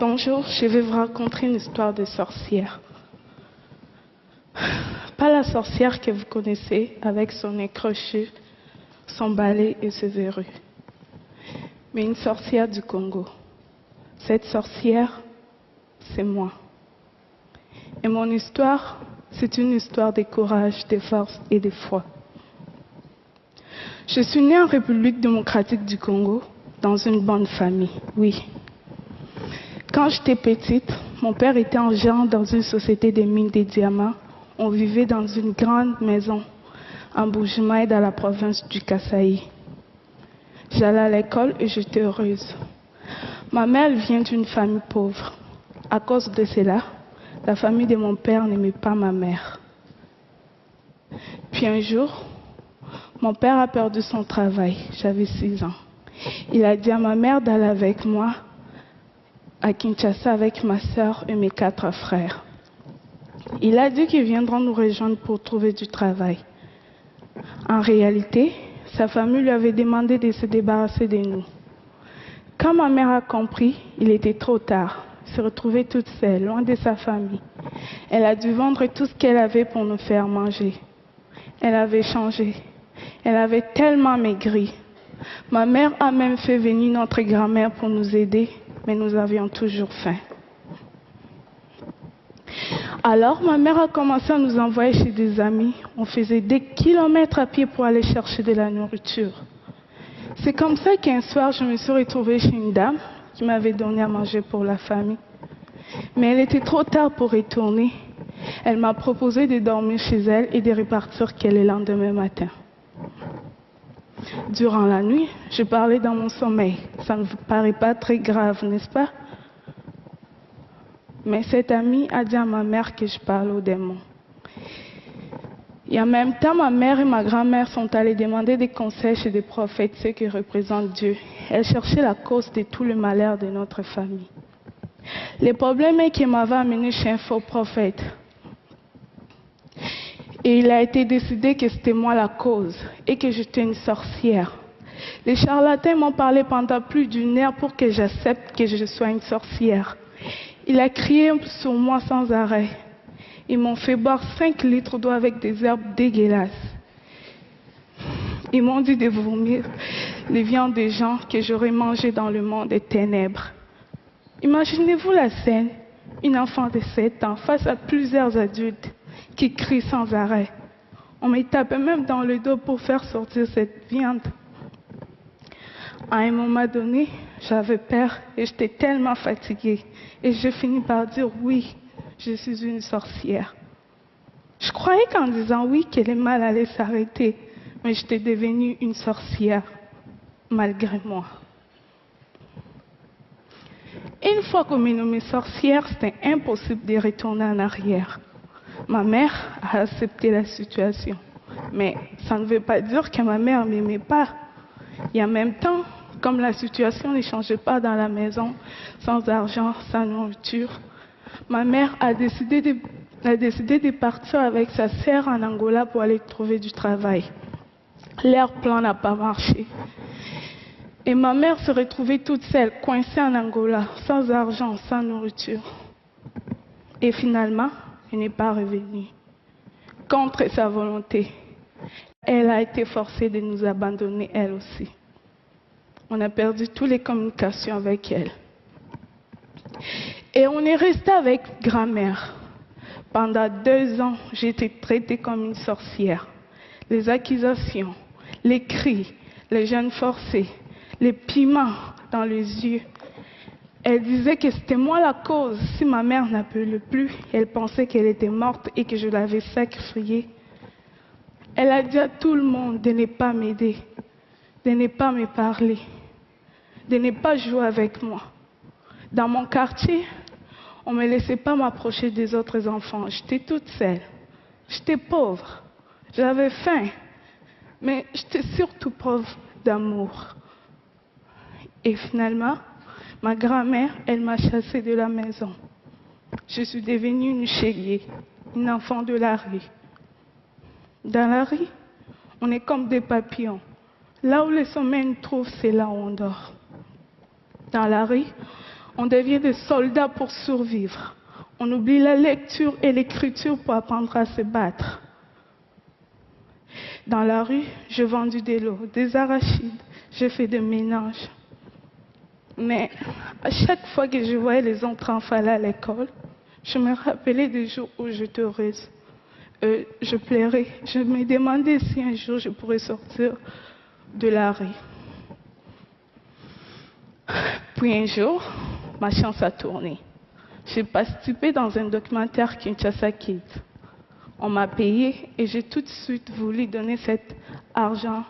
Bonjour, je vais vous raconter une histoire de sorcière. Pas la sorcière que vous connaissez avec son nez crochu, son balai et ses verrues, mais une sorcière du Congo. Cette sorcière, c'est moi. Et mon histoire, c'est une histoire de courage, de force et de foi. Je suis née en République démocratique du Congo, dans une bonne famille, oui. Quand j'étais petite, mon père était en gérant dans une société de mines de diamants. On vivait dans une grande maison en Bujimaï, dans la province du Kasaï. J'allais à l'école et j'étais heureuse. Ma mère vient d'une famille pauvre. À cause de cela, la famille de mon père n'aimait pas ma mère. Puis un jour, mon père a perdu son travail. J'avais 6 ans. Il a dit à ma mère d'aller avec moi à Kinshasa avec ma sœur et mes 4 frères. Il a dit qu'ils viendront nous rejoindre pour trouver du travail. En réalité, sa famille lui avait demandé de se débarrasser de nous. Quand ma mère a compris, il était trop tard. Elle se retrouvait toute seule, loin de sa famille. Elle a dû vendre tout ce qu'elle avait pour nous faire manger. Elle avait changé. Elle avait tellement maigri. Ma mère a même fait venir notre grand-mère pour nous aider, mais nous avions toujours faim. Alors, ma mère a commencé à nous envoyer chez des amis. On faisait des kilomètres à pied pour aller chercher de la nourriture. C'est comme ça qu'un soir, je me suis retrouvée chez une dame qui m'avait donné à manger pour la famille. Mais elle était trop tard pour retourner. Elle m'a proposé de dormir chez elle et de repartir le lendemain matin. Durant la nuit, je parlais dans mon sommeil. Ça ne vous paraît pas très grave, n'est-ce pas? Mais cette amie a dit à ma mère que je parle aux démons. Et en même temps, ma mère et ma grand-mère sont allées demander des conseils chez des prophètes, ceux qui représentent Dieu. Elles cherchaient la cause de tout le malheur de notre famille. Le problème est qu'elle m'avait amené chez un faux prophète. Et il a été décidé que c'était moi la cause et que j'étais une sorcière. Les charlatans m'ont parlé pendant plus d'1 heure pour que j'accepte que je sois une sorcière. Il a crié sur moi sans arrêt. Ils m'ont fait boire 5 litres d'eau avec des herbes dégueulasses. Ils m'ont dit de vomir les viandes des gens que j'aurais mangées dans le monde des ténèbres. Imaginez-vous la scène, une enfant de 7 ans face à plusieurs adultes qui crient sans arrêt. On me tapait même dans le dos pour faire sortir cette viande. À un moment donné, j'avais peur et j'étais tellement fatiguée. Et je finis par dire oui, je suis une sorcière. Je croyais qu'en disant oui, que le mal allait s'arrêter. Mais j'étais devenue une sorcière, malgré moi. Une fois qu'on m'a nommée sorcière, c'était impossible de retourner en arrière. Ma mère a accepté la situation. Mais ça ne veut pas dire que ma mère ne m'aimait pas. Et en même temps, comme la situation ne changeait pas dans la maison, sans argent, sans nourriture, ma mère a décidé de partir avec sa sœur en Angola pour aller trouver du travail. Leur plan n'a pas marché. Et ma mère se retrouvait toute seule, coincée en Angola, sans argent, sans nourriture. Et finalement, elle n'est pas revenue. Contre sa volonté, elle a été forcée de nous abandonner elle aussi. On a perdu toutes les communications avec elle. Et on est resté avec grand-mère. Pendant 2 ans, j'ai été traitée comme une sorcière. Les accusations, les cris, les jeûnes forcés, les piments dans les yeux. Elle disait que c'était moi la cause. Si ma mère n'appelait plus, elle pensait qu'elle était morte et que je l'avais sacrifiée. Elle a dit à tout le monde de ne pas m'aider, de ne pas me parler, de ne pas jouer avec moi. Dans mon quartier, on ne me laissait pas m'approcher des autres enfants. J'étais toute seule. J'étais pauvre. J'avais faim. Mais j'étais surtout pauvre d'amour. Et finalement, ma grand-mère, elle m'a chassée de la maison. Je suis devenue une chélier, une enfant de la rue. Dans la rue, on est comme des papillons. Là où le sommeil nous trouve, c'est là où on dort. Dans la rue, On devient des soldats pour survivre. On oublie la lecture et l'écriture pour apprendre à se battre. Dans la rue, j'ai vendu des lots, des arachides, j'ai fait des ménages. Mais à chaque fois que je voyais les autres enfants aller à l'école, je me rappelais des jours où j'étais heureuse. Je pleurais. Je me demandais si un jour je pourrais sortir de la rue. Puis un jour, ma chance a tourné. J'ai participé dans un documentaire Kinshasa Kids. On m'a payé et j'ai tout de suite voulu donner cet argent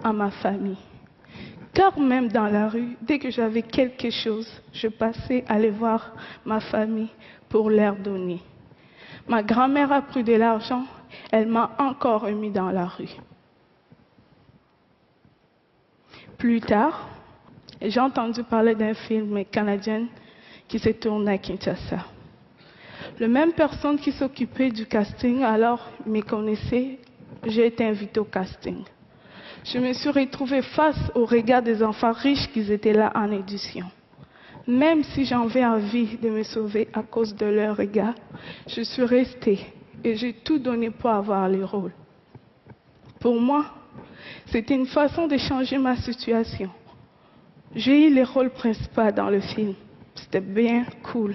à ma famille. Car même dans la rue, dès que j'avais quelque chose, je passais aller voir ma famille pour leur donner. Ma grand-mère a pris de l'argent, elle m'a encore remis dans la rue. Plus tard, j'ai entendu parler d'un film canadien qui s'est tourné à Kinshasa. La même personne qui s'occupait du casting alors me connaissait, j'ai été invitée au casting. Je me suis retrouvée face au regard des enfants riches qui étaient là en édition. Même si j'avais envie de me sauver à cause de leur regard, je suis restée et j'ai tout donné pour avoir les rôles. Pour moi, c'était une façon de changer ma situation. J'ai eu les rôles principaux dans le film. C'était bien cool.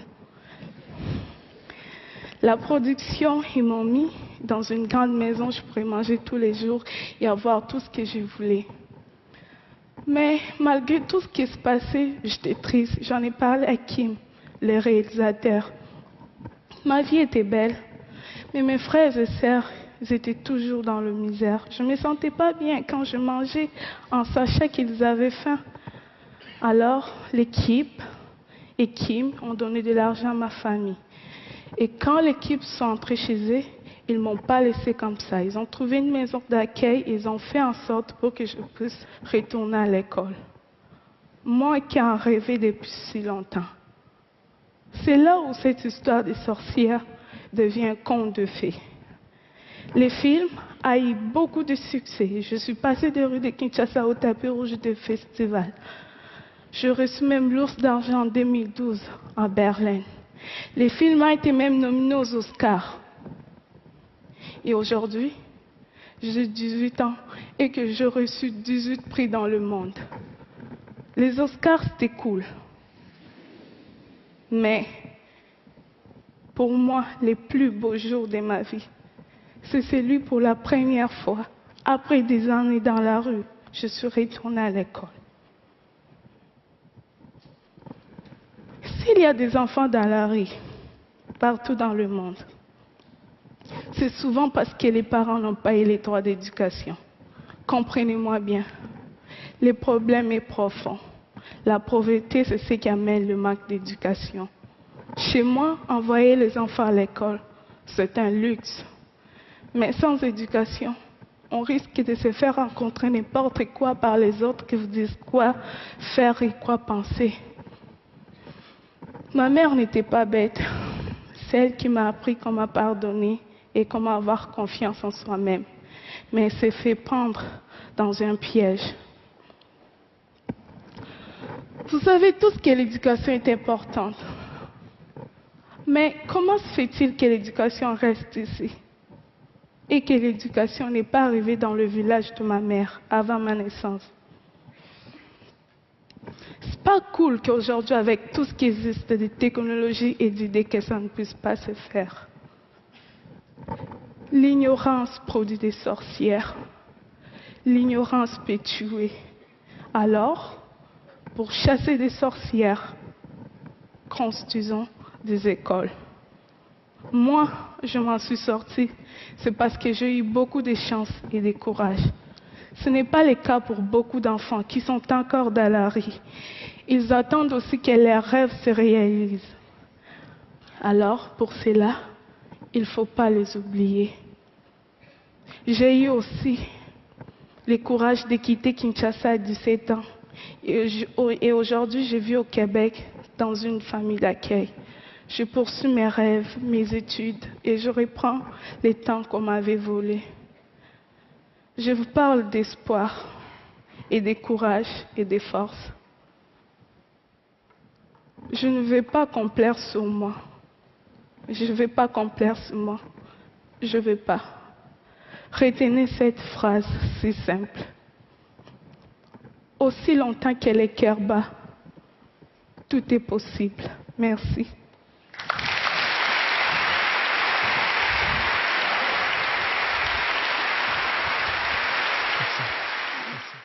La production, ils m'ont mis dans une grande maison, je pourrais manger tous les jours et avoir tout ce que je voulais. Mais malgré tout ce qui se passait, j'étais triste. J'en ai parlé à Kim, le réalisateur. Ma vie était belle, mais mes frères et sœurs, ils étaient toujours dans la misère. Je ne me sentais pas bien quand je mangeais en sachant qu'ils avaient faim. Alors, l'équipe et Kim ont donné de l'argent à ma famille. Et quand l'équipe sont entrés chez eux, ils ne m'ont pas laissé comme ça. Ils ont trouvé une maison d'accueil et ils ont fait en sorte pour que je puisse retourner à l'école. Moi qui en rêvais depuis si longtemps. C'est là où cette histoire des sorcières devient un conte de fées. Le film a eu beaucoup de succès. Je suis passée des rues de Kinshasa au tapis rouge des festivals. J'ai reçu même l'Ours d'argent en 2012 à Berlin. Le film a été même nominé aux Oscars. Et aujourd'hui, j'ai 18 ans et que j'ai reçu 18 prix dans le monde. Les Oscars, c'était cool. Mais pour moi, les plus beaux jours de ma vie, c'est celui pour la première fois, après des années dans la rue, je suis retournée à l'école. S'il y a des enfants dans la rue, partout dans le monde, c'est souvent parce que les parents n'ont pas eu les droits d'éducation. Comprenez-moi bien, le problème est profond. La pauvreté, c'est ce qui amène le manque d'éducation. Chez moi, envoyer les enfants à l'école, c'est un luxe. Mais sans éducation, on risque de se faire rencontrer n'importe quoi par les autres qui vous disent quoi faire et quoi penser. Ma mère n'était pas bête. C'est elle qui m'a appris comment pardonner et comment avoir confiance en soi-même. Mais elle s'est fait prendre dans un piège. Vous savez tous que l'éducation est importante. Mais comment se fait-il que l'éducation reste ici? Et que l'éducation n'est pas arrivée dans le village de ma mère avant ma naissance? C'est pas cool qu'aujourd'hui, avec tout ce qui existe de technologies et d'idées, que ça ne puisse pas se faire. L'ignorance produit des sorcières. L'ignorance peut tuer. Alors, pour chasser des sorcières, construisons des écoles. Moi, je m'en suis sortie. C'est parce que j'ai eu beaucoup de chance et de courage. Ce n'est pas le cas pour beaucoup d'enfants qui sont encore dans la rue. Ils attendent aussi que leurs rêves se réalisent. Alors, pour cela, il ne faut pas les oublier. J'ai eu aussi le courage de quitter Kinshasa à 17 ans. Et aujourd'hui, je vis au Québec dans une famille d'accueil. Je poursuis mes rêves, mes études et je reprends les temps qu'on m'avait volés. Je vous parle d'espoir et de courage et de force. Je ne vais pas complaire sur moi. Je ne vais pas complaire sur moi. Je ne vais pas. Retenez cette phrase si simple. Aussi longtemps qu'elle est cœur bas, tout est possible. Merci.